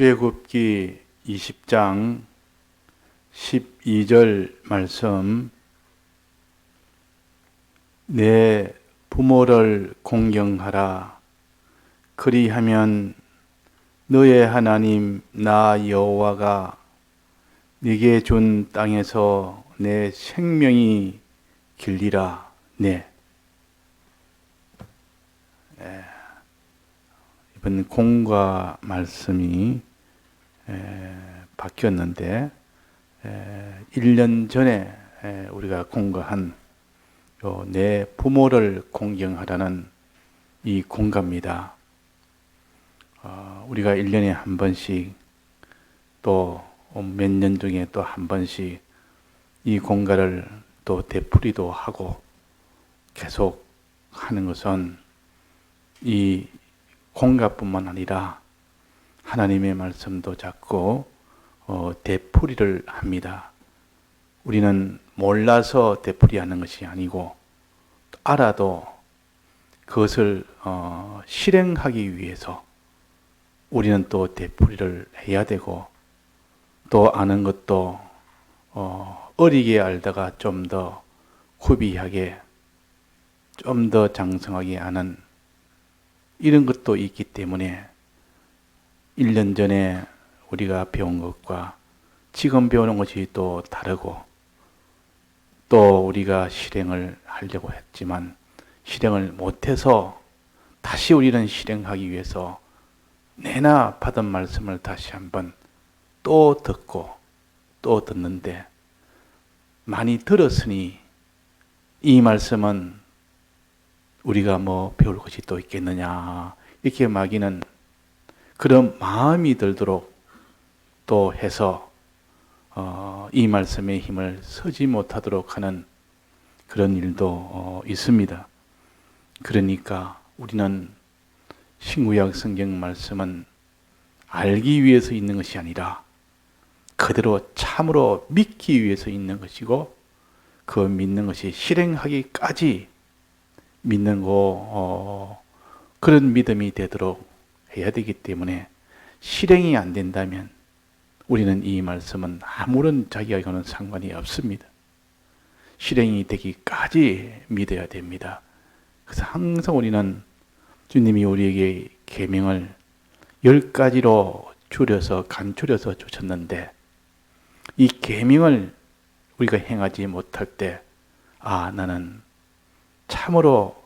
출애굽기 20장 12절 말씀. 내 부모를 공경하라. 그리하면 너의 하나님 나 여호와가 네게 준 땅에서 내 생명이 길리라. 이번 공과 말씀이 바뀌었는데 1년 전에 우리가 공과한 내 부모를 공경하라는 이 공과입니다. 우리가 1년에 한 번씩 또 몇 년 중에 또 한 번씩 이 공과를 또 되풀이도 하고 계속 하는 것은 이 공과뿐만 아니라 하나님의 말씀도 자꾸 되풀이를 합니다. 우리는 몰라서 되풀이하는 것이 아니고 알아도 그것을 실행하기 위해서 우리는 또 되풀이를 해야 되고, 또 아는 것도 어리게 알다가 좀 더 구비하게, 좀 더 장성하게 아는 이런 것도 있기 때문에 1년 전에 우리가 배운 것과 지금 배우는 것이 또 다르고, 또 우리가 실행을 하려고 했지만 실행을 못해서 다시 우리는 실행하기 위해서 내나 받은 말씀을 다시 한번 또 듣고 또 듣는데, 많이 들었으니 이 말씀은 우리가 배울 것이 또 있겠느냐 이렇게 막이는 그런 마음이 들도록 또 해서 이 말씀의 힘을 쓰지 못하도록 하는 그런 일도 있습니다. 그러니까 우리는 신구약 성경 말씀은 알기 위해서 있는 것이 아니라 그대로 참으로 믿기 위해서 있는 것이고, 그 믿는 것이 실행하기까지 믿는 그런 믿음이 되도록 해야 되기 때문에, 실행이 안 된다면 우리는 이 말씀은 아무런 자기하고는 상관이 없습니다. 실행이 되기까지 믿어야 됩니다. 그래서 항상 우리는 주님이 우리에게 계명을 10가지로 줄여서 간추려서 주셨는데, 이 계명을 우리가 행하지 못할 때 나는 참으로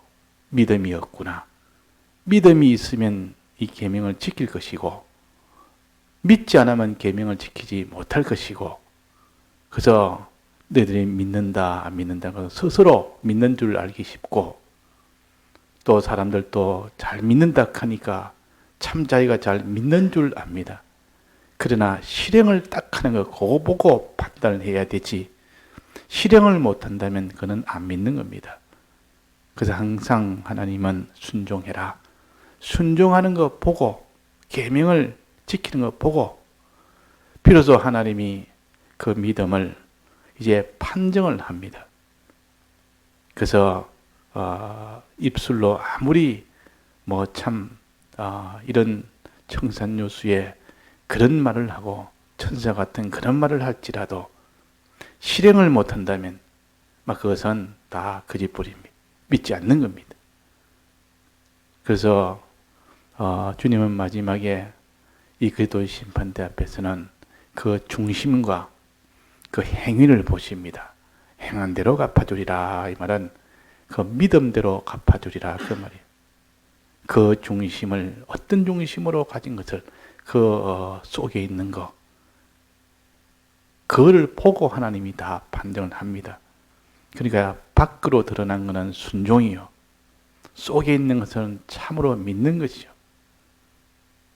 믿음이 없구나. 믿음이 있으면 이 계명을 지킬 것이고, 믿지 않으면 계명을 지키지 못할 것이고, 그래서 너희들이 믿는다 안 믿는다 스스로 믿는 줄 알기 쉽고, 또 사람들도 잘 믿는다 하니까 참 자기가 잘 믿는 줄 압니다. 그러나 실행을 딱 하는 거 그거 보고 판단을 해야 되지, 실행을 못한다면 그는 안 믿는 겁니다. 그래서 항상 하나님은 순종해라. 순종하는 거 보고, 계명을 지키는 거 보고, 비로소 하나님이 그 믿음을 이제 판정을 합니다. 그래서 입술로 아무리 이런 청산유수에 그런 말을 하고 천사 같은 그런 말을 할지라도 실행을 못한다면 그것은 다 거짓부립니다. 믿지 않는 겁니다. 그래서 주님은 마지막에 이 그리스도의 심판대 앞에서는 그 중심과 그 행위를 보십니다. 행한 대로 갚아주리라. 이 말은 그 믿음대로 갚아주리라 그 말이에요. 그 중심을, 어떤 중심으로 가진 것을 그 속에 있는 거, 그거를 보고 하나님이 다 판정을 합니다. 그러니까 밖으로 드러난 것은 순종이요, 속에 있는 것은 참으로 믿는 것이죠.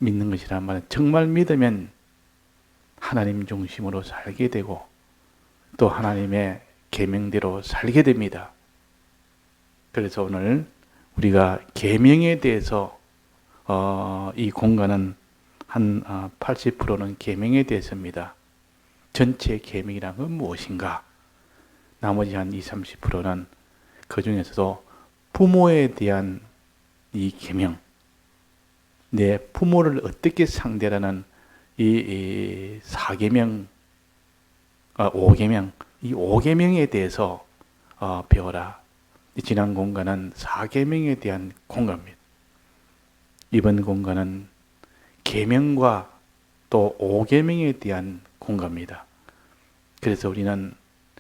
믿는 것이란 말은 정말 믿으면 하나님 중심으로 살게 되고, 또 하나님의 계명대로 살게 됩니다. 그래서 오늘 우리가 계명에 대해서 이 공간은 한 80%는 계명에 대해서입니다. 전체 계명이란 건 무엇인가? 나머지 한 20, 30%는 그 중에서도 부모에 대한 이 계명, 내 부모를 어떻게 상대하는 이 사계명, 오계명, 이 오계명에 대해서 배워라. 지난 공간은 사계명에 대한 공간입니다. 이번 공간은 계명과 또 오계명에 대한 공간입니다. 그래서 우리는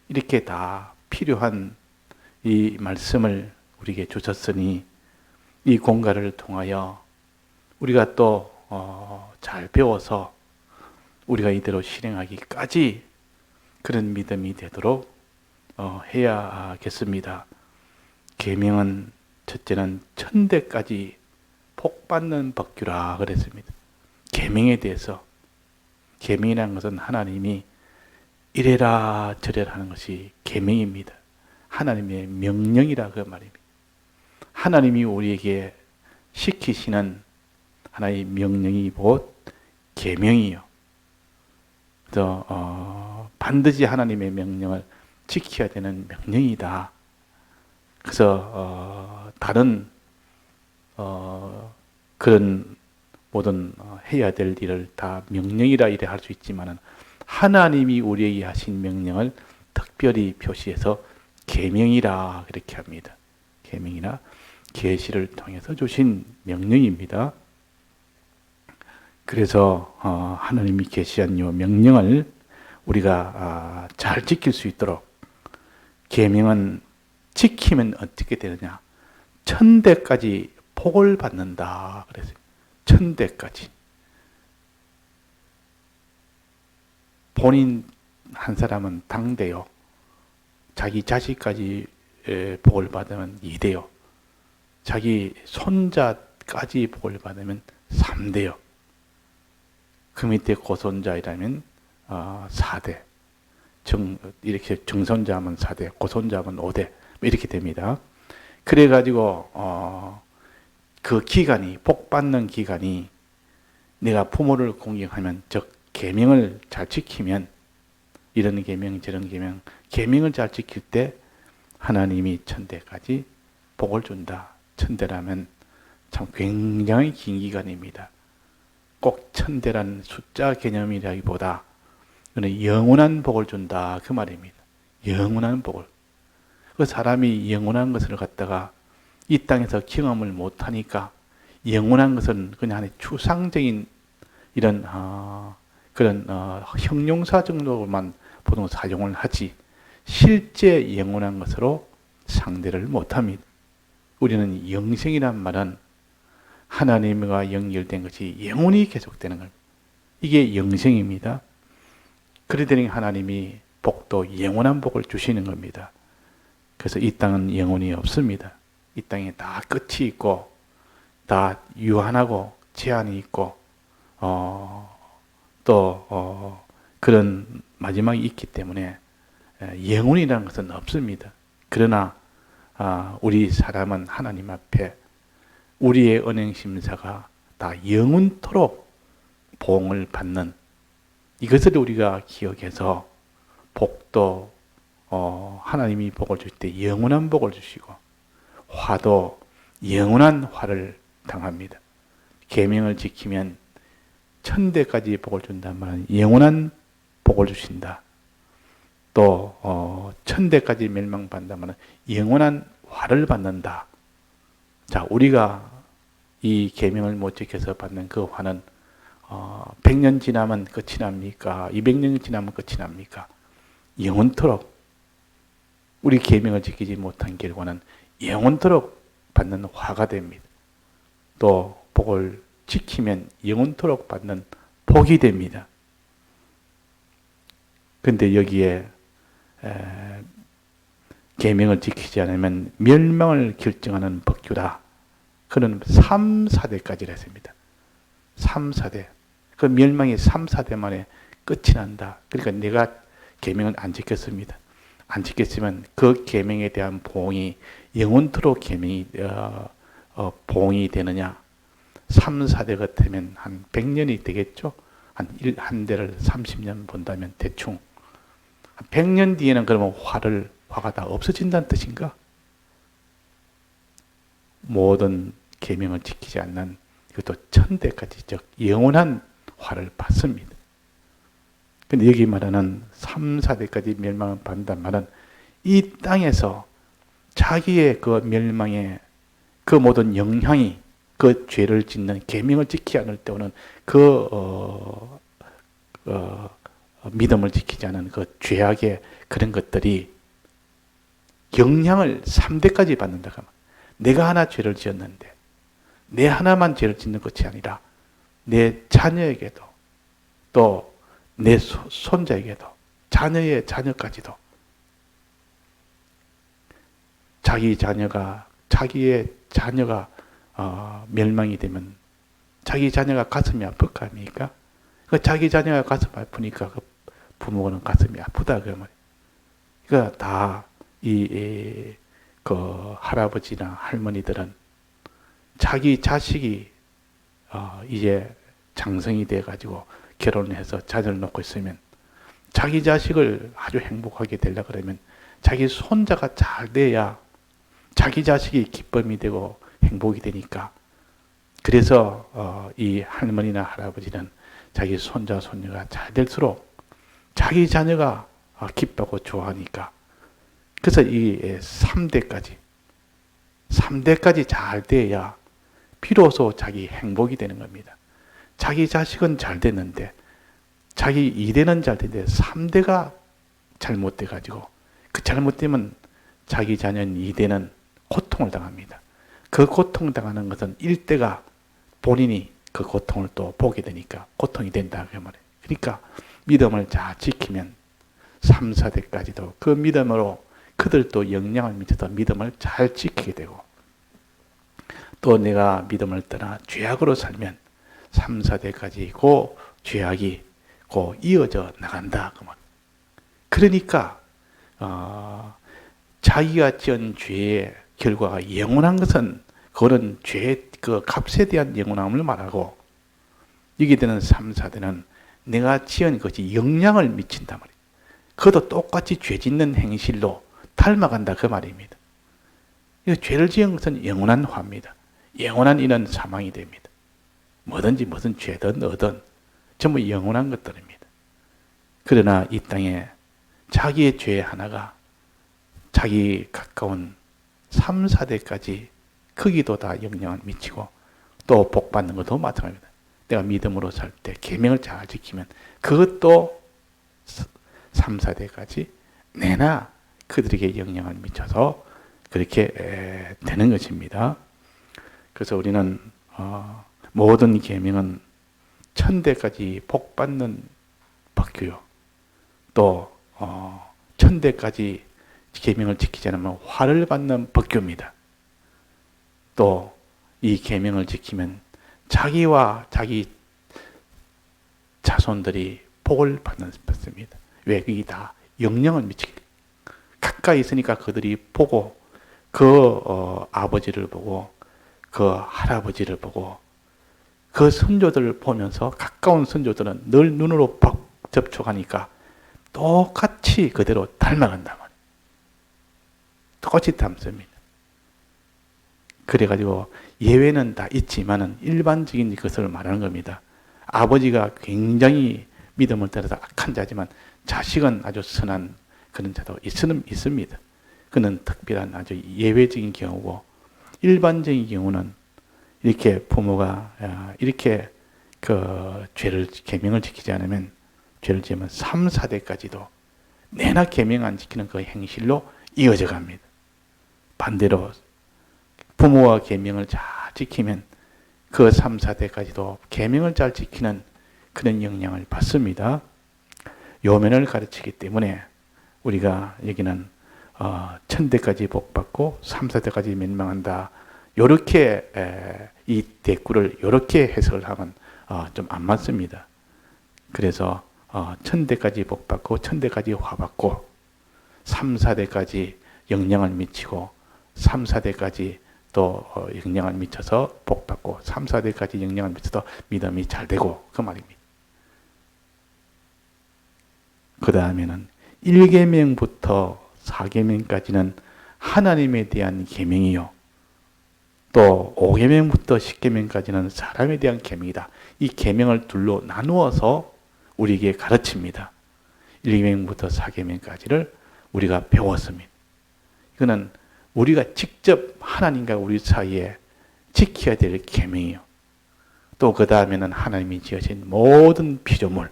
이렇게 다 필요한 이 말씀을 우리에게 주셨으니 이 공간을 통하여 우리가 또 잘 배워서 우리가 이대로 실행하기까지 그런 믿음이 되도록 해야겠습니다. 계명은 첫째는 천대까지 복받는 법규라 그랬습니다. 계명에 대해서, 계명이라는 것은 하나님이 이래라 저래라 하는 것이 계명입니다. 하나님의 명령이라 그 말입니다. 하나님이 우리에게 시키시는 하나의 명령이 곧 계명이요. 그래서 반드시 하나님의 명령을 지켜야 되는 명령이다. 그래서 다른 그런 모든 해야 될 일을 다 명령이라 이래 할 수 있지만은 하나님이 우리에게 하신 명령을 특별히 표시해서 계명이라 그렇게 합니다. 계명이나 계시를 통해서 주신 명령입니다. 그래서 하나님이 계시한 이 명령을 우리가 잘 지킬 수 있도록, 계명은 지키면 어떻게 되느냐? 천대까지 복을 받는다 그랬어요. 천대까지. 본인 한 사람은 당대요. 자기 자식까지 복을 받으면 2대요. 자기 손자까지 복을 받으면 3대요. 그 밑에 고손자이라면 4대. 이렇게 증손자면 4대, 고손자면 5대. 이렇게 됩니다. 그래가지고 그 기간이, 복 받는 기간이, 내가 부모를 공경하면, 즉 계명을 잘 지키면, 이런 계명 저런 계명, 계명을 잘 지킬 때 하나님이 천대까지 복을 준다. 천대라면 참 굉장히 긴 기간입니다. 꼭 천대라는 숫자 개념이라기보다 영원한 복을 준다 그 말입니다. 영원한 복을. 그 사람이 영원한 것을 갖다가 이 땅에서 경험을 못하니까 영원한 것은 그냥 하나의 추상적인 이런 그런 형용사 정도만 보통 사용을 하지 실제 영원한 것으로 상대를 못합니다. 우리는 영생이란 말은 하나님과 연결된 것이 영원히 계속되는 겁니다. 이게 영생입니다. 그러더니 하나님이 복도 영원한 복을 주시는 겁니다. 그래서 이 땅은 영원히 없습니다. 이 땅에 다 끝이 있고 다 유한하고 제한이 있고 또 그런 마지막이 있기 때문에 영원이라는 것은 없습니다. 그러나 우리 사람은 하나님 앞에 우리의 언행심사가 다 영원토록 보응을 받는, 이것을 우리가 기억해서 복도 하나님이 복을 주실 때 영원한 복을 주시고 화도 영원한 화를 당합니다. 계명을 지키면 천대까지 복을 준단 말은 영원한 복을 주신다. 또 천대까지 멸망받는단 말은 영원한 화를 받는다. 자, 우리가 이 계명을 못 지켜서 받는 그 화는 100년 지나면 끝이 납니까? 200년 지나면 끝이 납니까? 영원토록 우리 계명을 지키지 못한 결과는 영원토록 받는 화가 됩니다. 또 복을 지키면 영원토록 받는 복이 됩니다. 그런데 여기에 계명을 지키지 않으면 멸망을 결정하는 법규다. 그는 3, 4대까지 했습니다. 3, 4대. 그 멸망이 3, 4대 만에 끝이 난다. 그러니까 내가 계명을 안 지켰습니다. 안 지켰으면 그 계명에 대한 보응이 영원토록 계명이 보응이 되느냐? 3, 4대 같으면 한 100년이 되겠죠? 한 대를 30년 본다면 대충 100년 뒤에는 그러면 화가 다 없어진다는 뜻인가? 모든 계명을 지키지 않는, 이것도 천대까지, 즉 영원한 화를 받습니다. 근데 여기 말하는 3, 4대까지 멸망을 받는다는 말은 이 땅에서 자기의 그 멸망의 그 모든 영향이 그 죄를 짓는 계명을 지키지 않을 때 오는 믿음을 지키지 않은 그 죄악의 그런 것들이 영향을 3대까지 받는다. 내가 하나 죄를 지었는데 내 하나만 죄를 짓는 것이 아니라 내 자녀에게도 또 내 손자에게도 자녀의 자녀까지도 자기의 자녀가 멸망이 되면 자기 자녀가 가슴이 아플 거 아닙니까? 자기 자녀가 가슴 아프니까 그 부모는 가슴이 아프다 그 말이에요. 그러니까 다 그 할아버지나 할머니들은 자기 자식이 이제 장성이 돼 가지고 결혼해서 자녀를 놓고 있으면 자기 자식을 아주 행복하게 되려 그러면 자기 손자가 잘 돼야 자기 자식이 기쁨이 되고 행복이 되니까 그래서 이 할머니나 할아버지는 자기 손자 손녀가 잘 될수록 자기 자녀가 기쁘고 좋아하니까 그래서 이 3대까지 잘 돼야 비로소 자기 행복이 되는 겁니다. 자기 자식은 잘 됐는데 자기 2대는 잘 됐는데 3대가 잘못돼 가지고 그 잘못되면 자기 자녀인 2대는 고통을 당합니다. 그 고통당하는 것은 1대가 본인이 그 고통을 또 보게 되니까 고통이 된다 그 말이에요. 그러니까 믿음을 잘 지키면 3, 4대까지도 그 믿음으로 그들도 영향을 미쳐서 믿음을 잘 지키게 되고 또 내가 믿음을 떠나 죄악으로 살면 3, 4대까지 그 죄악이 그 이어져 나간다 그 말. 그러니까 자기가 지은 죄의 결과가 영원한 것은 그런 죄의 그 값에 대한 영원함을 말하고 여기 되는 3, 4대는 내가 지은 것이 영향을 미친단 말이에요. 그것도 똑같이 죄 짓는 행실로 닮아간다 그 말입니다. 죄를 지은 것은 영원한 화입니다. 영원한 이는 사망이 됩니다. 뭐든지 무슨 죄든 어든 전부 영원한 것들입니다. 그러나 이 땅에 자기의 죄 하나가 자기 가까운 3, 4대까지 크기도 다 영향을 미치고 또 복받는 것도 마찬가지입니다. 내가 믿음으로 살 때 계명을 잘 지키면 그것도 3, 4대까지 내나 그들에게 영향을 미쳐서 그렇게 되는 것입니다. 그래서 우리는 모든 계명은 1000대까지 복받는 법규요. 또 1000대까지 계명을 지키지 않으면 화를 받는 법규입니다. 또 이 계명을 지키면 자기와 자기 자손들이 복을 받는 것입니다. 왜? 그게 다 영향을 미치게 가까이 있으니까 그들이 보고 그 아버지를 보고 그 할아버지를 보고 그 선조들을 보면서 가까운 선조들은 늘 눈으로 접촉하니까 똑같이 그대로 닮아간단 말이에요. 똑같이 닮습니다. 그래가지고 예외는 다 있지만은 일반적인 것을 말하는 겁니다. 아버지가 굉장히 믿음을 따라서 악한 자지만 자식은 아주 선한 그런 자도 있습니다. 그는 특별한 아주 예외적인 경우고 일반적인 경우는 이렇게 부모가 이렇게 그 계명을 지키지 않으면 죄를 지으면 3, 4대까지도 내나 계명 안 지키는 그 행실로 이어져 갑니다. 반대로 부모와 계명을 잘 지키면 그 3, 4대까지도 계명을 잘 지키는 그런 영향을 받습니다. 요면을 가르치기 때문에 우리가 여기는 1000대까지 복받고 3, 4대까지 멸망한다. 요렇게 이 대꾸를 요렇게 해석을 하면 좀 안 맞습니다. 그래서 1000대까지 복받고 1000대까지 화받고 3, 4대까지 영향을 미치고 3, 4대까지 또 영향을 미쳐서 복받고 3, 4대까지 영향을 미쳐서 믿음이 잘 되고 그 말입니다. 그 다음에는 1계명부터 4계명까지는 하나님에 대한 계명이요. 또 5계명부터 10계명까지는 사람에 대한 계명이다. 이 계명을 둘로 나누어서 우리에게 가르칩니다. 1계명부터 4계명까지를 우리가 배웠습니다. 이거는 우리가 직접 하나님과 우리 사이에 지켜야 될 계명이요. 또 그 다음에는 하나님이 지으신 모든 피조물,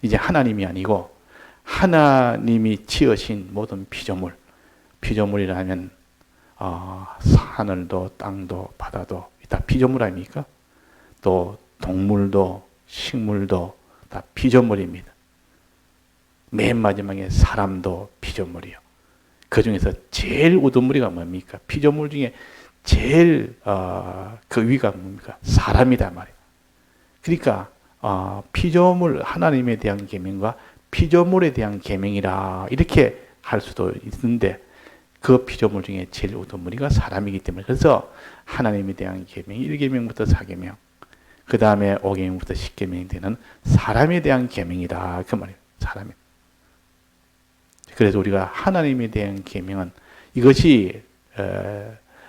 이제 하나님이 아니고 하나님이 지으신 모든 피조물, 피조물이라면 하늘도 땅도 바다도 다 피조물 아닙니까? 또 동물도 식물도 다 피조물입니다. 맨 마지막에 사람도 피조물이요. 그 중에서 제일 우두머리가 뭡니까? 피조물 중에 제일 그 위가 뭡니까? 사람이다 말이에요. 그러니까 피조물 하나님에 대한 계명과 피조물에 대한 계명이라 이렇게 할 수도 있는데 그 피조물 중에 제일 우두머리가 사람이기 때문에 그래서 하나님에 대한 계명이 1계명부터 4계명 그 다음에 5계명부터 10계명이 되는 사람에 대한 계명이다 그 말이에요. 사람이. 그래서 우리가 하나님에 대한 계명은 이것이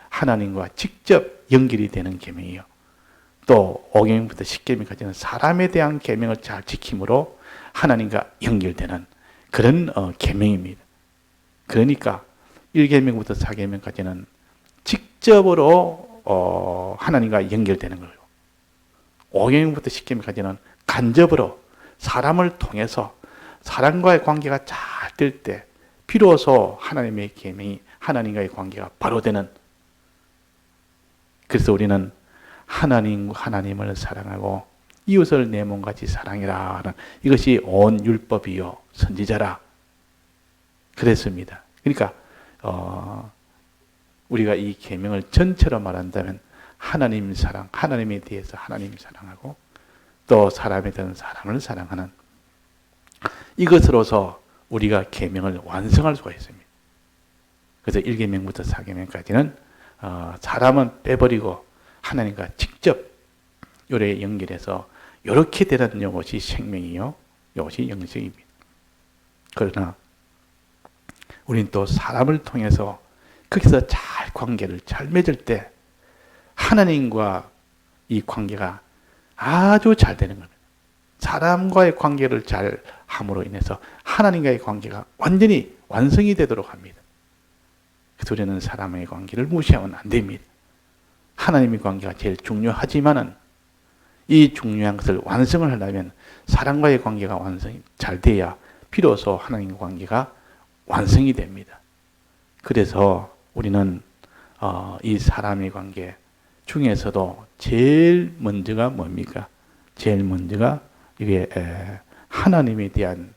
하나님과 직접 연결이 되는 계명이요. 또 5계명부터 10계명까지는 사람에 대한 계명을 잘 지킴으로 하나님과 연결되는 그런 계명입니다. 그러니까 1계명부터 4계명까지는 직접으로 하나님과 연결되는 거예요. 5계명부터 10계명까지는 간접으로 사람을 통해서 사람과의 관계가 잘 될 때 비로소 하나님의 계명이 하나님과의 관계가 바로 되는. 그래서 우리는 하나님을 사랑하고 이웃을 내 몸같이 사랑해라 하는 이것이 온 율법이요 선지자라 그랬습니다. 그러니까 우리가 이 계명을 전체로 말한다면 하나님 사랑, 하나님에 대해서 하나님 사랑하고 또 사람에 대한 사람을 사랑하는 이것으로서 우리가 계명을 완성할 수가 있습니다. 그래서 1계명부터 4계명까지는 사람은 빼버리고 하나님과 직접 요래 연결해서 이렇게 되는 이것이 생명이요, 이것이 영생입니다. 그러나 우리는 또 사람을 통해서 거기서 잘 관계를 잘 맺을 때 하나님과 이 관계가 아주 잘 되는 겁니다. 사람과의 관계를 잘 함으로 인해서 하나님과의 관계가 완전히 완성이 되도록 합니다. 그래서 우리는 사람의 관계를 무시하면 안 됩니다. 하나님의 관계가 제일 중요하지만은 이 중요한 것을 완성을 하려면 사람과의 관계가 완성이 잘 돼야 비로소 하나님의 관계가 완성이 됩니다. 그래서 우리는 이 사람의 관계 중에서도 제일 먼저가 뭡니까? 제일 먼저가 이게 하나님에 대한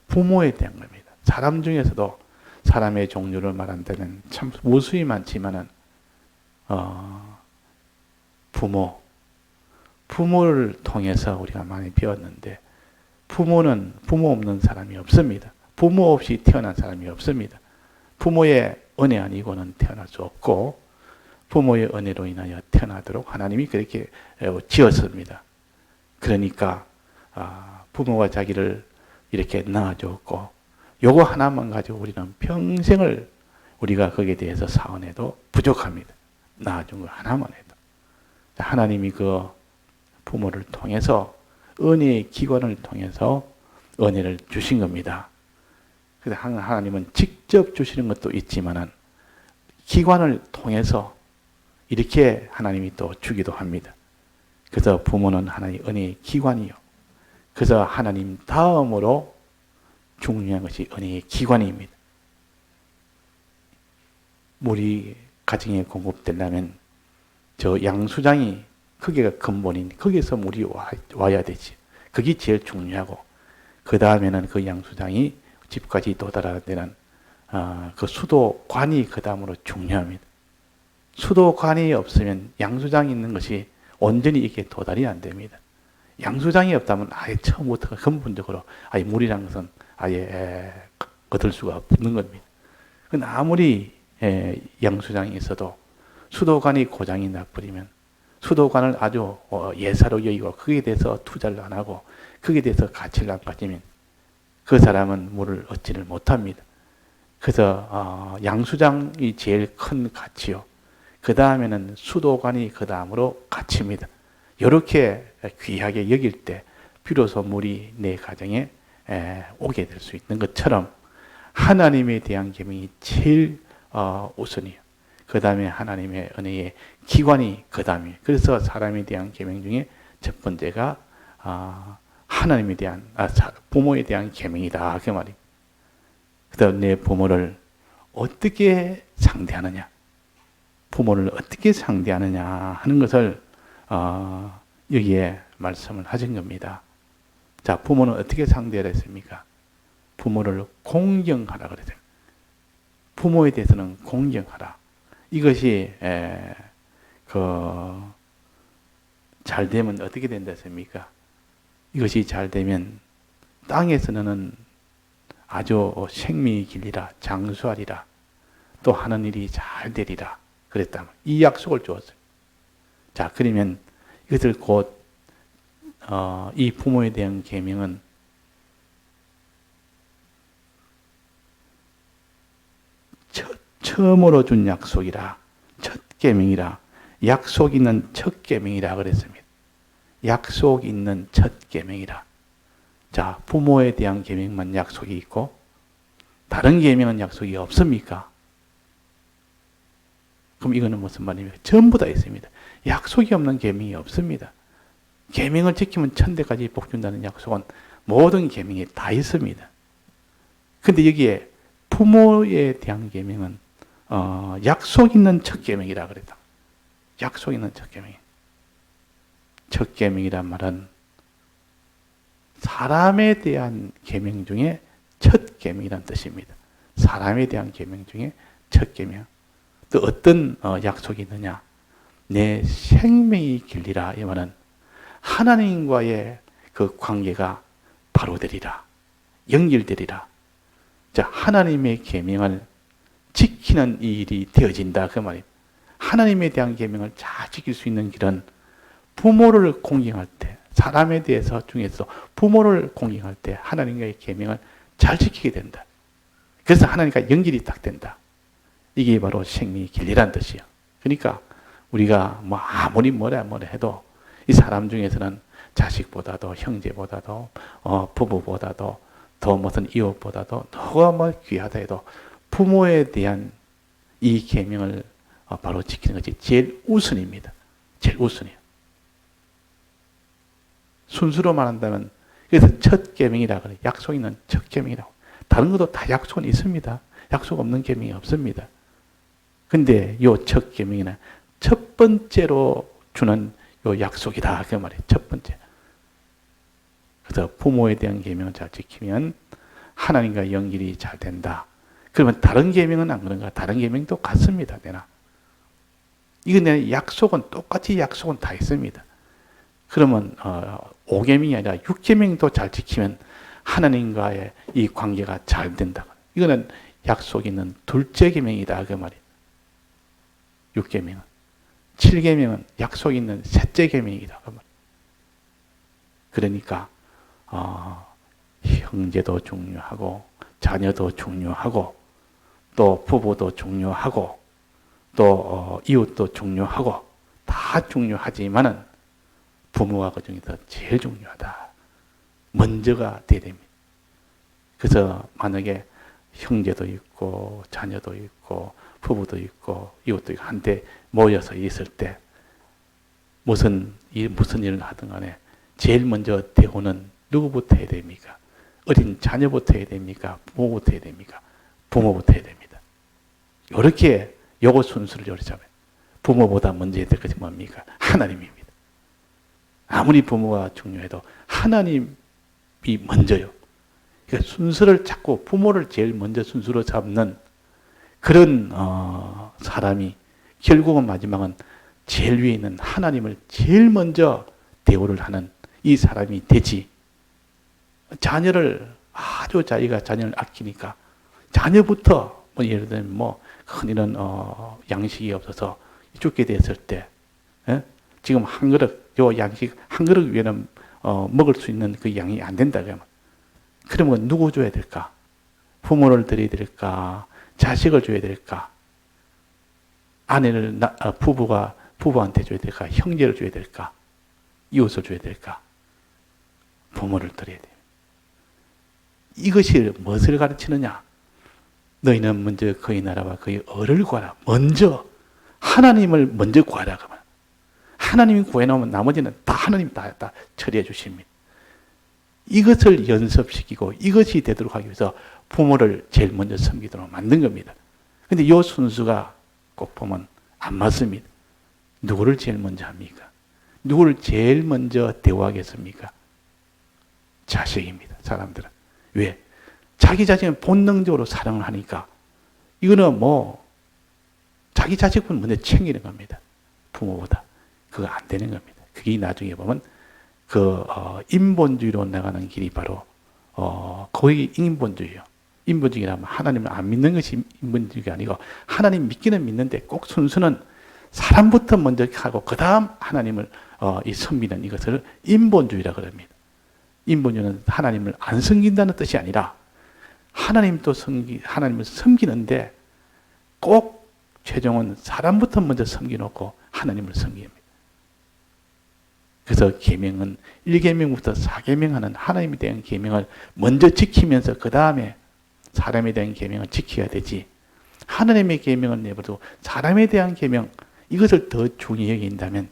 부모에 대한 겁니다. 사람 중에서도 사람의 종류를 말한다면 참 무수히 많지만은 부모를 통해서 우리가 많이 배웠는데 부모 없는 사람이 없습니다. 부모 없이 태어난 사람이 없습니다. 부모의 은혜 아니고는 태어날 수 없고 부모의 은혜로 인하여 태어나도록 하나님이 그렇게 지었습니다. 그러니까 부모가 자기를 이렇게 낳아줬고 요거 하나만 가지고 우리는 평생을 우리가 거기에 대해서 사원해도 부족합니다. 낳아준 거 하나만 해도. 하나님이 그 부모를 통해서 은혜의 기관을 통해서 은혜를 주신 겁니다. 그래서 하나님은 직접 주시는 것도 있지만은 기관을 통해서 이렇게 하나님이 또 주기도 합니다. 그래서 부모는 하나님의 은혜의 기관이요. 그래서 하나님 다음으로 중요한 것이 은혜의 기관입니다. 물이 가정에 공급되려면 저 양수장이 그게가 근본인 거기서 물이 와야 되지. 그게 제일 중요하고 그 다음에는 그 양수장이 집까지 도달하는 데는 그 수도관이 그 다음으로 중요합니다. 수도관이 없으면 양수장이 있는 것이 온전히 이게 도달이 안 됩니다. 양수장이 없다면 아예 처음부터 근본적으로 아예 물이라는 것은 아예 얻을 수가 없는 겁니다. 아무리 양수장이 있어도 수도관이 고장이 나버리면 수도관을 아주 예사로 여기고 거기에 대해서 투자를 안 하고 거기에 대해서 가치를 안 가지면 그 사람은 물을 얻지를 못합니다. 그래서 양수장이 제일 큰 가치요. 그 다음에는 수도관이 그 다음으로 가치입니다. 이렇게 귀하게 여길 때 비로소 물이 내 가정에 오게 될 수 있는 것처럼 하나님에 대한 계명이 제일 우선이에요. 그 다음에 하나님의 은혜의 기관이 그 다음이에요. 그래서 사람에 대한 계명 중에 첫 번째가 하나님에 대한 부모에 대한 계명이다 그 말이에요. 그다음 내 부모를 어떻게 상대하느냐, 부모를 어떻게 상대하느냐 하는 것을 여기에 말씀을 하신 겁니다. 자, 부모는 어떻게 상대를 했습니까? 부모를 공경하라 그랬어요. 부모에 대해서는 공경하라. 이것이 잘 되면 어떻게 된다 했습니까? 이것이 잘 되면 땅에서는 아주 생명이 길리라, 장수하리라, 또 하는 일이 잘 되리라 그랬다. 이 약속을 주었어요. 자, 그러면 이것을 곧 이 부모에 대한 계명은 처음으로 준 약속이라, 첫 계명이라, 약속 있는 첫 계명이라 그랬습니다. 약속 있는 첫 계명이라. 자, 부모에 대한 계명만 약속이 있고 다른 계명은 약속이 없습니까? 그럼 이거는 무슨 말입니까? 전부 다 있습니다. 약속이 없는 계명이 없습니다. 계명을 지키면 천대까지 복 준다는 약속은 모든 계명에 다 있습니다. 근데 여기에 부모에 대한 계명은 약속 있는 첫 계명이라 그랬다. 약속 있는 첫 계명. 첫 계명이란 말은 사람에 대한 계명 중에 첫 계명이란 뜻입니다. 사람에 대한 계명 중에 첫 계명. 또 어떤 약속이 있느냐? 내 생명이 길리라. 이 말은 하나님과의 그 관계가 바로 되리라. 연결되리라. 자, 하나님의 계명을 지키는 이 일이 되어진다. 그 말입니다. 하나님에 대한 계명을 잘 지킬 수 있는 길은 부모를 공경할 때, 사람에 대해서 중에서 부모를 공경할 때 하나님과의 계명을 잘 지키게 된다. 그래서 하나님과 연결이 딱 된다. 이게 바로 생명의 길이란 뜻이에요. 그러니까 우리가 뭐 아무리 뭐라 해도 이 사람 중에서는 자식보다도 형제보다도 부부보다도 더 무슨 이웃보다도 누가 뭐 귀하다 해도 부모에 대한 이 계명을 바로 지키는 것이 제일 우선입니다. 제일 우선이에요. 순수로 말한다면 그래서 첫 계명이라 그래. 약속 있는 첫 계명이라고. 다른 것도 다 약속은 있습니다. 약속 없는 계명이 없습니다. 근데 요 첫 계명이나 첫 번째로 주는 요 약속이다 그 말이에요. 첫 번째. 그래서 부모에 대한 계명을 잘 지키면 하나님과 연결이 잘 된다. 그러면 다른 계명은 안 그런가? 다른 계명도 같습니다. 내나. 이건 내 약속은 똑같이 약속은 다 있습니다. 그러면 5계명이 아니라 6계명도 잘 지키면 하나님과의 이 관계가 잘 된다. 이거는 약속 있는 둘째 계명이다 그 말이에요. 6계명은. 7계명은 약속 있는 셋째 계명이다 그 말이에요. 그러니까 형제도 중요하고 자녀도 중요하고 또 부부도 중요하고 또 이웃도 중요하고 다 중요하지만은 부모가 그 중에서 제일 중요하다. 먼저가 돼야 됩니다. 그래서 만약에 형제도 있고 자녀도 있고 부부도 있고 이웃도 있고 한데 모여서 있을 때 무슨 일을 하든 간에 제일 먼저 대우는 누구부터 해야 됩니까? 어린 자녀부터 해야 됩니까? 부모부터 해야 됩니까? 부모부터 해야 됩니다. 이렇게 요거 순서를 이렇게 잡아요. 부모보다 먼저 해야 될 것이 뭡니까? 하나님입니다. 아무리 부모가 중요해도 하나님이 먼저요. 그러니까 순서를 찾고 부모를 제일 먼저 순서로 잡는 그런 사람이 결국은 마지막은 제일 위에 있는 하나님을 제일 먼저 대우를 하는 이 사람이 되지. 자녀를 아주 자기가 자녀를 아끼니까 자녀부터 뭐 예를 들면 뭐 큰일은 양식이 없어서 죽게 됐을 때 지금 한 그릇 요 양식 한 그릇 위에는 먹을 수 있는 그 양이 안 된다 그러면 누구 줘야 될까? 부모를 드려야 될까? 자식을 줘야 될까? 아내를 부부가 부부한테 줘야 될까? 형제를 줘야 될까? 이웃을 줘야 될까? 부모를 드려야 돼요. 이것이 무엇을 가르치느냐? 너희는 먼저 그의 나라와 그의 의를 구하라. 먼저 하나님을 먼저 구하라. 그러면 하나님이 구해놓으면 나머지는 다 하나님이 다 처리해 주십니다. 이것을 연습시키고 이것이 되도록 하기 위해서 부모를 제일 먼저 섬기도록 만든 겁니다. 그런데 이 순수가 꼭 보면 안 맞습니다. 누구를 제일 먼저 합니까? 누구를 제일 먼저 대우하겠습니까? 자식입니다. 사람들은. 왜? 자기 자신을 본능적으로 사랑을 하니까 이거는 자기 자식은 먼저 챙기는 겁니다. 부모보다. 그거 안 되는 겁니다. 그게 나중에 보면 인본주의로 나가는 길이 바로 거의 인본주의예요. 인본주의라면 하나님을 안 믿는 것이 인본주의가 아니고 하나님 믿기는 믿는데 꼭 순수는 사람부터 먼저 하고 그 다음 하나님을 섬기는 이것을 인본주의라고 합니다. 인본주의는 하나님을 안 섬긴다는 뜻이 아니라 하나님을 섬기는데 꼭 최종은 사람부터 먼저 섬겨놓고 하나님을 섬깁니다. 그래서 계명은 1계명부터 4계명하는 하나님에 대한 계명을 먼저 지키면서 그 다음에 사람에 대한 계명을 지켜야 되지. 하나님의 계명을 내버려두고 사람에 대한 계명 이것을 더 중요히 여긴다면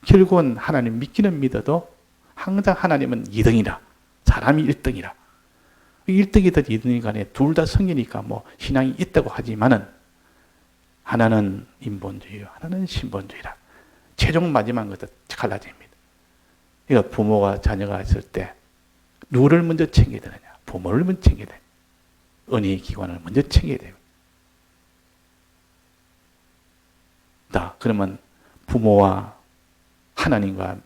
결국은 하나님 믿기는 믿어도 항상 하나님은 2등이라 사람이 1등이라 1등이든 2등이 간에 둘 다 성기니까 신앙이 있다고 하지만은 하나는 인본주의, 하나는 신본주의라 최종 마지막 것도 갈라집니다. 그러니까 부모가 자녀가 있을 때 누구를 먼저 챙겨야 되느냐? 부모를 먼저 챙겨야 돼요. 은혜의 기관을 먼저 챙겨야 돼요. 그러면 부모와 하나님과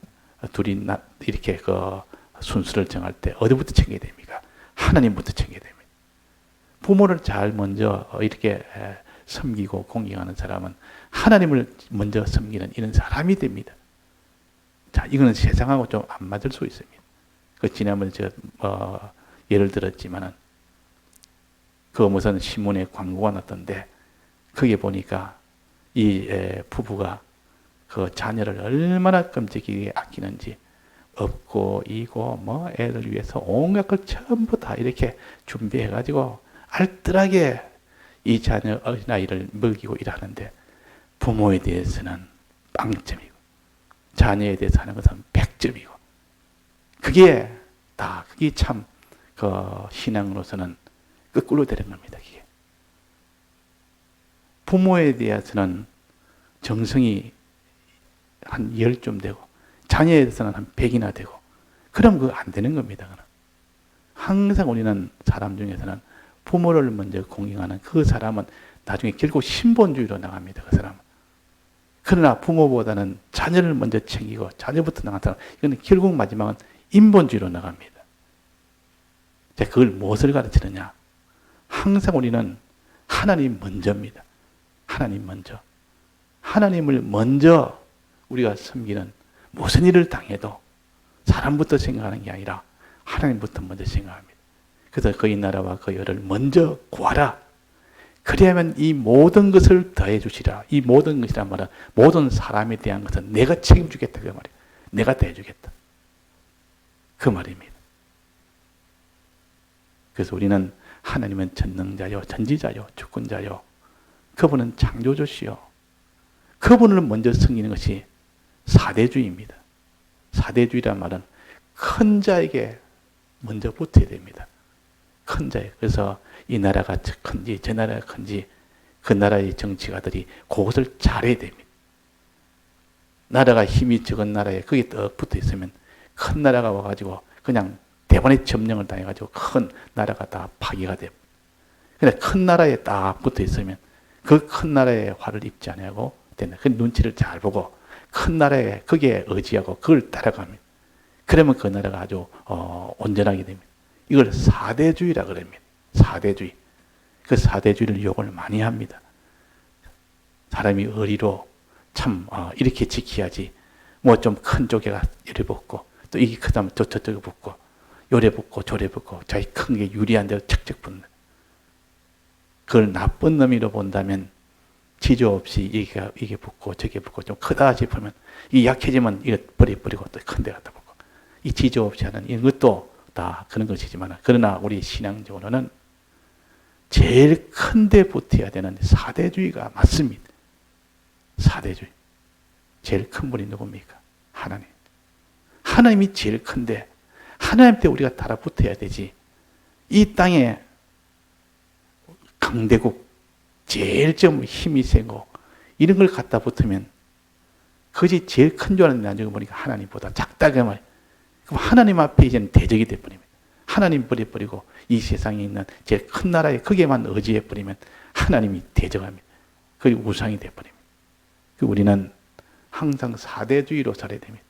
둘이 이렇게 순수를 정할 때 어디부터 챙겨야 됩니까? 하나님부터 챙겨야 됩니다. 부모를 잘 먼저 이렇게 섬기고 공경하는 사람은 하나님을 먼저 섬기는 이런 사람이 됩니다. 자, 이거는 세상하고 좀 안 맞을 수 있습니다. 지난번에 제가 예를 들었지만은 무슨 신문에 광고가 났던데 거기에 보니까 이 부부가 자녀를 얼마나 끔찍하게 아끼는지 업고 이고 애들 위해서 온갖 걸 전부 다 이렇게 준비해가지고 알뜰하게 이 자녀 어린아이를 먹이고 일하는데 부모에 대해서는 빵점이고 자녀에 대해서 하는 것은 100점이고 그게 참 신앙으로서는 거꾸로 되는 겁니다. 그게. 부모에 대해서는 정성이 한 10점 되고 자녀에 대해서는 한 100이나 되고 그럼 그거 안 되는 겁니다. 항상 우리는 사람 중에서는 부모를 먼저 공경하는 그 사람은 나중에 결국 신본주의로 나갑니다. 그 사람은. 그러나 부모보다는 자녀를 먼저 챙기고 자녀부터 나간 사람 이거는 결국 마지막은 인본주의로 나갑니다. 자, 그걸 무엇을 가르치느냐? 항상 우리는 하나님 먼저입니다. 하나님 먼저. 하나님을 먼저 우리가 섬기는 무슨 일을 당해도 사람부터 생각하는 게 아니라 하나님부터 먼저 생각합니다. 그래서 그의 나라와 그의 의를 먼저 구하라. 그래야만 이 모든 것을 더해 주시라. 이 모든 것이란 말은 모든 사람에 대한 것은 내가 책임지겠다 그 말이에요. 내가 더해 주겠다. 그 말입니다. 그래서 우리는 하나님은 전능자요, 전지자요, 주권자요. 그분은 창조주시요. 그분을 먼저 섬기는 것이 사대주의입니다. 사대주의란 말은 큰 자에게 먼저 붙어야 됩니다. 큰 자에. 그래서 이 나라가 큰지 저 나라가 큰지 그 나라의 정치가들이 그것을 잘해야 됩니다. 나라가 힘이 적은 나라에 거기에 떡 붙어 있으면 큰 나라가 와가지고 그냥 대번에 점령을 당해가지고 큰 나라가 다 파괴가 됩니다. 근데 큰 나라에 딱 붙어 있으면 그 큰 나라에 화를 입지 않고 된다. 그 눈치를 잘 보고 큰 나라에 거기에 의지하고 그걸 따라갑니다. 그러면 그 나라가 아주 온전하게 됩니다. 이걸 사대주의라 그럽니다. 사대주의. 그 사대주의를 욕을 많이 합니다. 사람이 의리로 참 이렇게 지켜야지. 뭐 좀 큰 쪽에가 이래 붙고 또 이게 크다면 저쪽에 붙고 요래 붙고 저래 붙고 자기 큰 게 유리한 대로 척척 붙는. 그걸 나쁜 의미로 본다면 지조 없이 이게 붙고 저게 붙고 좀 크다 싶으면 이 약해지면 이거 버리고 또 큰 데 갖다 붙고 이 지조 없이 하는 이것도 다 그런 것이지만 그러나 우리 신앙적으로는 제일 큰 데 붙어야 되는 사대주의가 맞습니다. 사대주의. 제일 큰 분이 누굽니까? 하나님. 하나님이 제일 큰데 하나님 때 우리가 달아붙어야 되지. 이 땅에 강대국 제일 좀 힘이 세고 이런 걸 갖다 붙으면 그것이 제일 큰 줄 알았는데 나중에 보니까 하나님보다 작다고 말이에요. 그럼 하나님 앞에 이제는 대적이 돼버립니다. 하나님 버려버리고 이 세상에 있는 제일 큰 나라에 거기에만 의지해버리면 하나님이 대적합니다. 그게 우상이 돼버립니다. 우리는 항상 사대주의로 살아야 됩니다.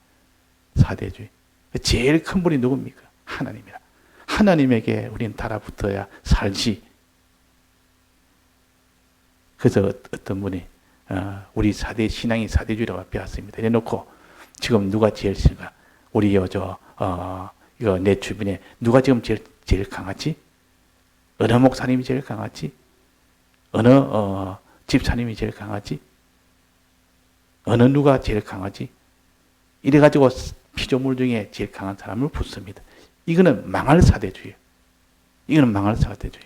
사대주의. 제일 큰 분이 누굽니까? 하나님이라. 하나님에게 우리는 달아붙어야 살지. 그래서 어떤 분이 우리 신앙이 사대주의라고 배웠습니다. 이래놓고 지금 누가 제일 싫은가? 우리 이거 내 주변에 누가 지금 제일 강하지? 어느 목사님이 제일 강하지? 어느 집사님이 제일 강하지? 어느 누가 제일 강하지? 이래가지고 피조물 중에 제일 강한 사람을 붙습니다. 이거는 망할 사대주의예요. 이거는 망할 사대주의.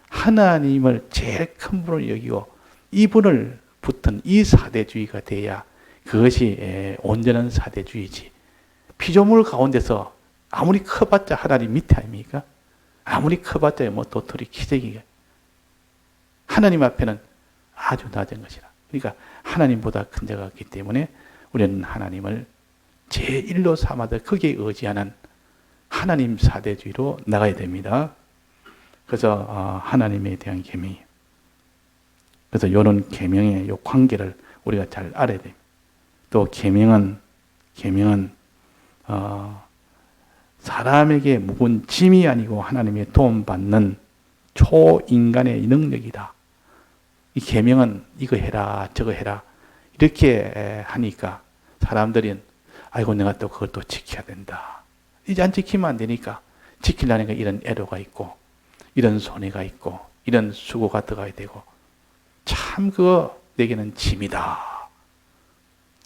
하나님을 제일 큰 분을 여기고 이분을 붙은 이 사대주의가 돼야 그것이 온전한 사대주의지. 피조물 가운데서 아무리 커봤자 하나님 밑에 아닙니까? 아무리 커봤자 뭐 도토리 키재기가. 하나님 앞에는 아주 낮은 것이라. 그러니까 하나님보다 큰 자가 없기 때문에 우리는 하나님을 제1로 삼아서 거기에 의지하는 하나님 사대주의로 나가야 됩니다. 그래서 하나님에 대한 계명이. 그래서 이런 계명의 이 관계를 우리가 잘 알아야 됩니다. 또 계명은 사람에게 묵은 짐이 아니고 하나님의 도움받는 초인간의 능력이다. 이 계명은 이거 해라 저거 해라 이렇게 하니까 사람들이 아이고 내가 또 그걸 또 지켜야 된다. 이제 안 지키면 안 되니까 지키려니까 이런 애로가 있고 이런 손해가 있고 이런 수고가 들어가야 되고 참 그거 내게는 짐이다.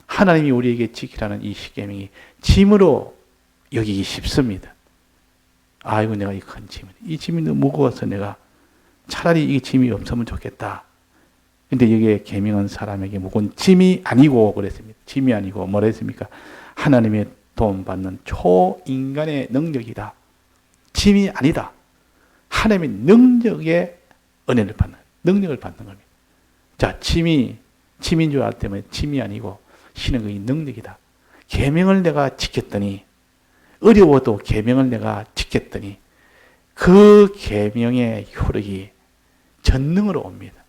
하나님이 우리에게 지키라는 이 십계명이 짐으로 여기기 쉽습니다. 아이고 내가 이 큰 짐, 이 짐이 너무 무거워서 내가 차라리 이 짐이 없으면 좋겠다. 근데 여기에 계명은 사람에게 묵은 짐이 아니고 그랬습니다. 짐이 아니고 뭐라 했습니까? 하나님의 도움받는 초인간의 능력이다. 짐이 아니다. 하나님의 능력의 은혜를 받는, 능력을 받는 겁니다. 자, 짐인 줄 알 때문에 짐이 아니고 신의 능력이다. 계명을 내가 지켰더니 어려워도 계명을 내가 지켰더니 그 계명의 효력이 전능으로 옵니다.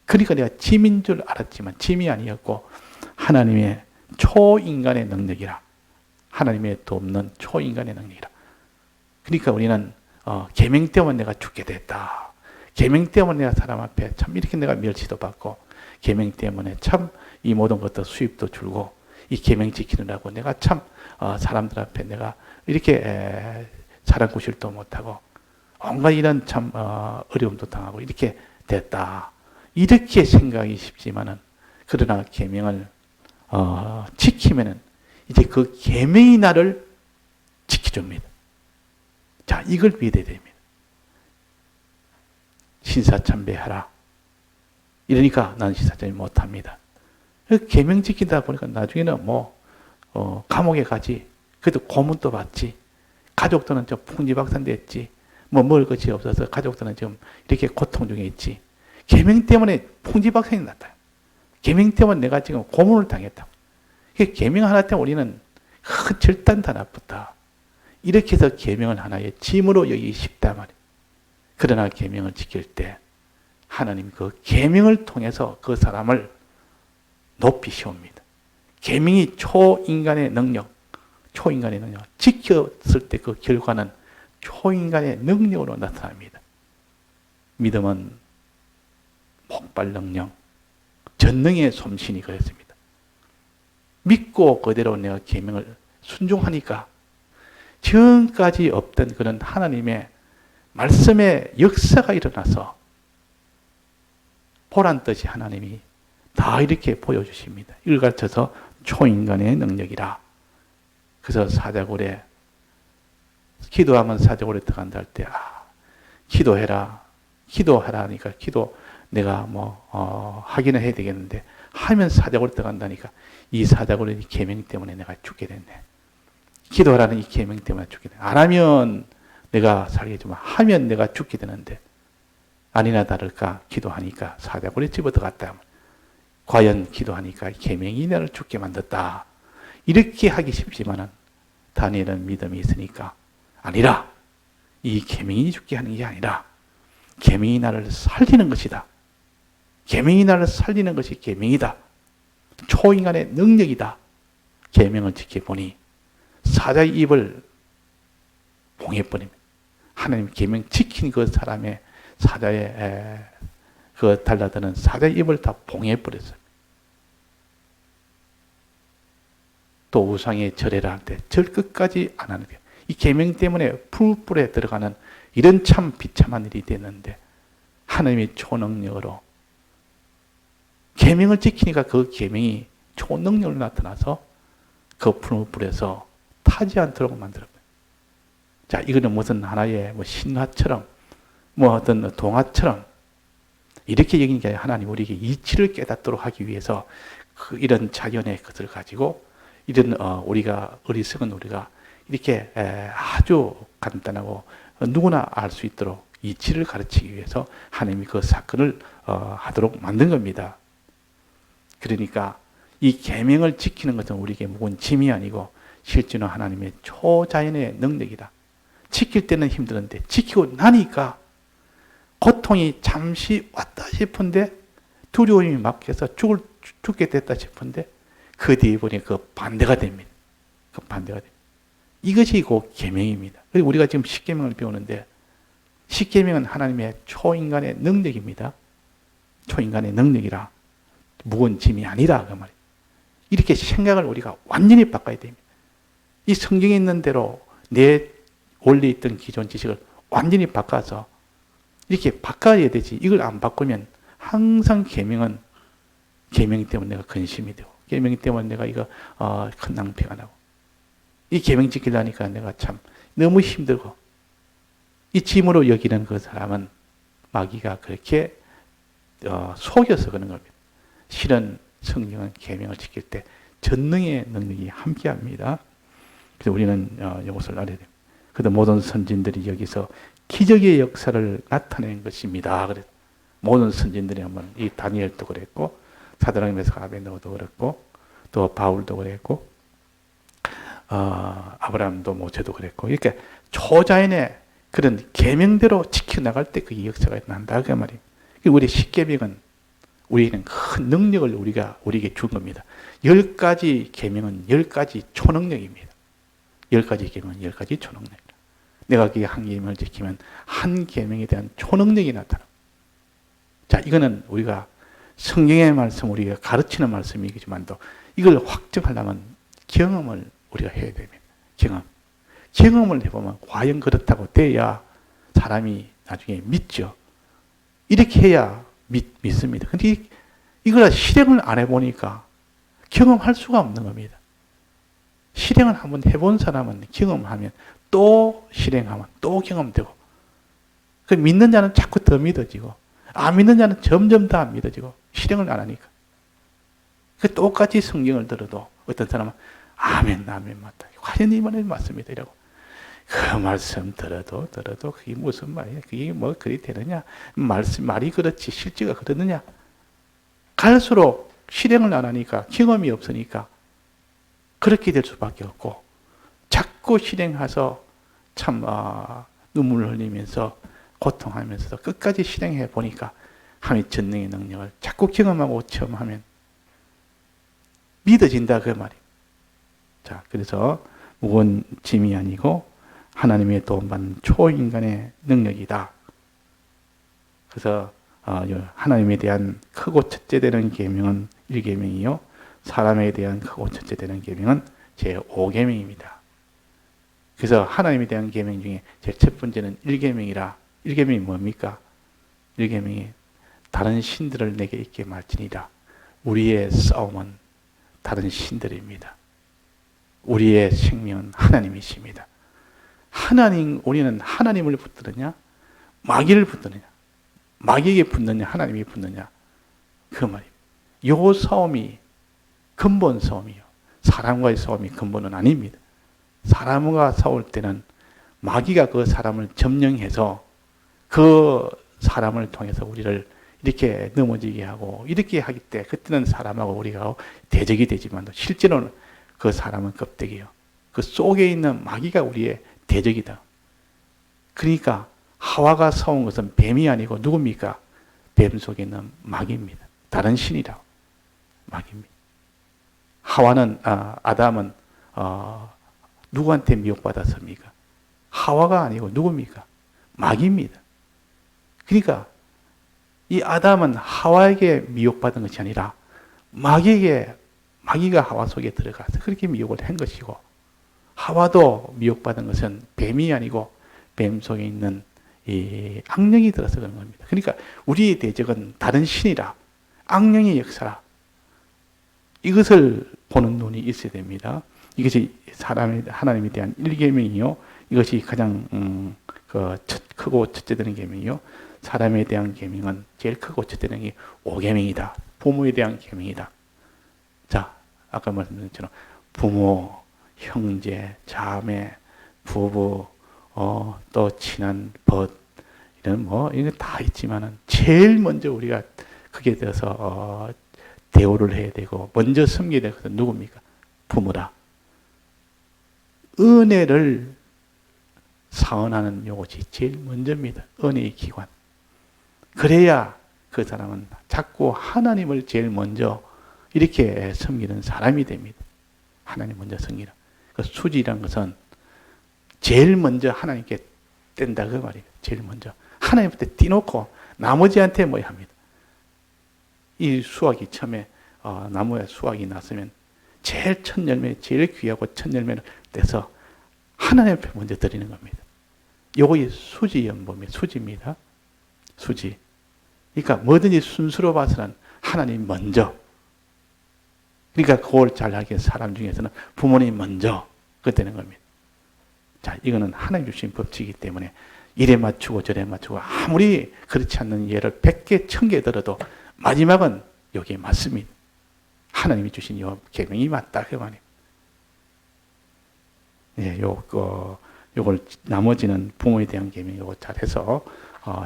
그러니까 내가 짐인 줄 알았지만 짐이 아니었고 하나님의 초인간의 능력이라. 하나님의 돕는 초인간의 능력이라. 그러니까 우리는 계명 때문에 내가 죽게 됐다. 계명 때문에 내가 사람 앞에 참 이렇게 내가 멸시도 받고 계명 때문에 참 이 모든 것도 수입도 줄고 이 계명 지키느라고 내가 참 사람들 앞에 내가 이렇게 사랑구실도 못하고 온갖 이런 참 어려움도 당하고 이렇게 됐다. 이렇게 생각이 쉽지만은 그러나 계명을 지키면은 이제 그 계명이 나를 지켜줍니다. 자, 이걸 믿어야 됩니다. 신사참배하라. 이러니까 나는 신사참배 못합니다. 계명 지키다 보니까 나중에는 감옥에 가지. 그래도 고문도 받지. 가족들은 좀 풍지박산됐지. 먹을 것이 없어서 가족들은 지금 이렇게 고통 중에 있지. 계명 때문에 풍지박산이 났다. 계명 때문에 내가 지금 고문을 당했다. 계명 하나 때문에 우리는 절단 다 나쁘다. 이렇게 해서 계명을 하나의 짐으로 여기기 쉽단 말이에요. 그러나 계명을 지킬 때 하나님 그 계명을 통해서 그 사람을 높이 세웁니다. 계명이 초인간의 능력, 지켰을 때 그 결과는 초인간의 능력으로 나타납니다. 믿음은 폭발 능력, 전능의 솜신이 그랬습니다. 믿고 그대로 내가 계명을 순종하니까 지금까지 없던 그런 하나님의 말씀의 역사가 일어나서 보란 뜻이 하나님이 다 이렇게 보여주십니다. 이걸 가르쳐서 초인간의 능력이라. 그래서 사자굴에 기도하면 사자굴에 들어간다 할 때 기도해라. 기도하라니까 기도 내가 하기는 해야 되겠는데 하면 사자굴에 들어간다니까 이 사자굴의 계명 때문에 내가 죽게 됐네. 기도하라는 이 계명 때문에 죽게 됐네. 안 하면 내가 살겠지만 하면 내가 죽게 되는데 아니나 다를까 기도하니까 사자굴에 집어들어갔다. 과연 기도하니까 계명이 나를 죽게 만들었다. 이렇게 하기 쉽지만은 다니엘은 믿음이 있으니까 아니라 이 계명이 죽게 하는 게 아니라 계명이 나를 살리는 것이다. 계명이 나를 살리는 것이 계명이다. 초인간의 능력이다. 계명을 지켜보니 사자의 입을 봉해버립니다. 하나님 계명 지킨 그 사람의 사자의 그 달라드는 사자의 입을 다 봉해버렸어요. 또 우상에 절해라 할 때 절 끝까지 안 하는 거예요. 이 계명 때문에 풀불에 들어가는 이런 참 비참한 일이 됐는데 하나님의 초능력으로 계명을 지키니까 그 계명이 초능력으로 나타나서 그 풀불에서 타지 않도록 만들었어요. 자, 이거는 무슨 하나의 신화처럼 어떤 동화처럼 이렇게 얘기하는 게 아니라 하나님 우리에게 이치를 깨닫도록 하기 위해서 이런 자연의 것을 가지고 이런 우리가 어리석은 우리가 이렇게 아주 간단하고 누구나 알 수 있도록 이치를 가르치기 위해서 하나님이 그 사건을 하도록 만든 겁니다. 그러니까 이 계명을 지키는 것은 우리에게 무거운 짐이 아니고 실제로 하나님의 초자연의 능력이다. 지킬 때는 힘드는데 지키고 나니까 고통이 잠시 왔다 싶은데 두려움이 막혀서 죽게 됐다 싶은데 그 뒤에 보니 그 반대가 됩니다. 그 반대가 됩니다. 이것이 그 계명입니다. 그리고 우리가 지금 십계명을 배우는데 십계명은 하나님의 초인간의 능력입니다. 초인간의 능력이라 무거운 짐이 아니라 그 말이에요. 이렇게 생각을 우리가 완전히 바꿔야 됩니다. 이 성경에 있는 대로 내 원래 있던 기존 지식을 완전히 바꿔서 이렇게 바꿔야 되지. 이걸 안 바꾸면 항상 계명은 계명 때문에 내가 근심이 되고 계명 때문에 내가 이거 큰 낭패가 나고 이 계명 지키려니까 내가 참 너무 힘들고 이 짐으로 여기는 그 사람은 마귀가 그렇게 속여서 그런 겁니다. 실은 성경은 계명을 지킬 때 전능의 능력이 함께합니다. 그래서 우리는 이것을 알아야 됩니다. 그래서 모든 선진들이 여기서 기적의 역사를 나타낸 것입니다. 그래서 모든 선진들이 한번 이 다니엘도 그랬고 사드락 메삭 아벤노고도 그랬고 또 바울도 그랬고 아브라함도 모세도 그랬고 이렇게 초자연의 그런 계명대로 지켜나갈 때 그 역사가 난다 그 말이에요. 우리 십계명은 우리는 큰 능력을 우리에게 준 겁니다. 10가지 계명은 10가지 초능력입니다. 10가지 계명은 10가지 초능력. 내가 그 한 계명을 지키면 한 계명에 대한 초능력이 나타나. 자, 이거는 우리가 성경의 말씀 우리가 가르치는 말씀이지만도 이걸 확증하려면 경험을 우리가 해야 됩니다. 경험을 해보면 과연 그렇다고 돼야 사람이 나중에 믿죠. 이렇게 해야 믿습니다. 근데 이걸 실행을 안 해보니까 경험할 수가 없는 겁니다. 실행을 한번 해본 사람은 경험하면 또 실행하면 또 경험되고 그 믿는 자는 자꾸 더 믿어지고 안 믿는 자는 점점 더 안 믿어지고 실행을 안 하니까 그 똑같이 성경을 들어도 어떤 사람은 아멘 맞다. 과연 이 말이 맞습니다. 이라고 그 말씀 들어도 그게 무슨 말이야? 그게 뭐 그리 되느냐? 말이 그렇지 실제가 그러느냐? 갈수록 실행을 안 하니까 경험이 없으니까 그렇게 될 수밖에 없고 자꾸 실행해서 참 눈물을 흘리면서 고통하면서도 끝까지 실행해 보니까 하나님의 전능의 능력을 자꾸 경험하고 체험하면 믿어진다 그 말이에요. 자, 그래서 무거운 짐이 아니고 하나님의 도움받는 초인간의 능력이다. 그래서 하나님에 대한 크고 첫째 되는 계명은 1계명이요. 사람에 대한 크고 첫째 되는 계명은 제5계명입니다. 그래서 하나님에 대한 계명 중에 제일 첫 번째는 1계명이라. 1계명이 뭡니까? 1계명이 다른 신들을 내게 있게 말지니라. 우리의 싸움은 다른 신들입니다. 우리의 생명은 하나님이십니다. 우리는 하나님을 붙드느냐, 마귀를 붙드느냐, 마귀에게 붙느냐, 하나님이 붙느냐, 그 말입니다. 요 싸움이 근본 싸움이요. 사람과의 싸움이 근본은 아닙니다. 사람과 싸울 때는 마귀가 그 사람을 점령해서 그 사람을 통해서 우리를 이렇게 넘어지게 하고 이렇게 하기 때문에 그때는 사람하고 우리가 대적이 되지만 실제로는 그 사람은 껍데기요. 그 속에 있는 마귀가 우리의 대적이다. 그러니까 하와가 싸운 것은 뱀이 아니고 누굽니까? 뱀 속에 있는 마귀입니다. 다른 신이라고. 마귀입니다. 아담은 누구한테 미혹받았습니까? 하와가 아니고 누굽니까? 마귀입니다. 그러니까 이 아담은 하와에게 미혹받은 것이 아니라 마귀가 하와 속에 들어가서 그렇게 미혹을 한 것이고, 하와도 미혹받은 것은 뱀이 아니고 뱀 속에 있는 이 악령이 들어서 그런 겁니다. 그러니까 우리의 대적은 다른 신이라, 악령의 역사라. 이것을 보는 눈이 있어야 됩니다. 이것이 하나님에 대한 1계명이요. 이것이 가장 크고 첫째 되는 계명이요. 사람에 대한 계명은 제일 크고 첫째 되는 게 5계명이다. 부모에 대한 계명이다. 자, 아까 말씀드린 것처럼 부모, 형제, 자매, 부부, 또 친한 벗, 이런 이거 다 있지만은 제일 먼저 우리가 그게 되어서 대우를 해야 되고 먼저 섬겨야 될 것은 누굽니까? 부모다. 은혜를 사언하는 요것이 제일 먼저입니다. 은혜의 기관. 그래야 그 사람은 자꾸 하나님을 제일 먼저 이렇게 섬기는 사람이 됩니다. 하나님 먼저 섬기는. 그 수지란 것은 제일 먼저 하나님께 뗀다 그 말이에요. 제일 먼저. 하나님한테 띄놓고 나머지한테 뭐 합니다. 이 수확이 처음에 나무에 수확이 났으면 제일 첫 열매, 제일 귀하고 첫 열매를 떼서 하나님 앞에 먼저 드리는 겁니다. 요거 수지 연범이 수지입니다. 수지. 그러니까 뭐든지 순수로 봐서는 하나님 먼저. 그러니까 그걸 잘하게 사람 중에서는 부모님 먼저 그되는 겁니다. 자, 이거는 하나님 주신 법칙이기 때문에 이래 맞추고 저래 맞추고 아무리 그렇지 않는 예를 100개, 1000개 들어도 마지막은 여기에 맞습니다. 하나님이 주신 요 계명이 맞다 그 말이에요. 예, 요걸 나머지는 부모에 대한 계명 요거 잘해서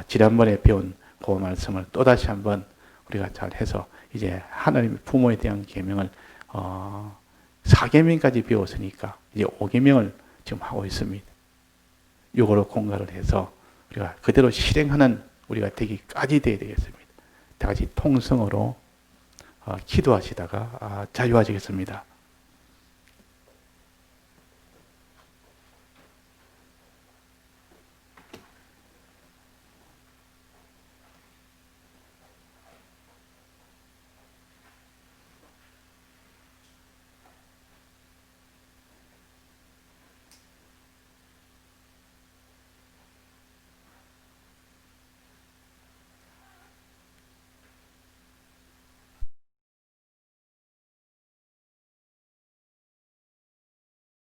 지난번에 배운 그 말씀을 또 다시 한번 우리가 잘해서 이제 하나님 부모에 대한 계명을 4계명까지 배웠으니까 이제 5계명을 지금 하고 있습니다. 요거로 공부를 해서 우리가 그대로 실행하는 우리가 되기까지 돼야 되겠습니다. 다 같이 통성으로 기도하시다가 자유하시겠습니다.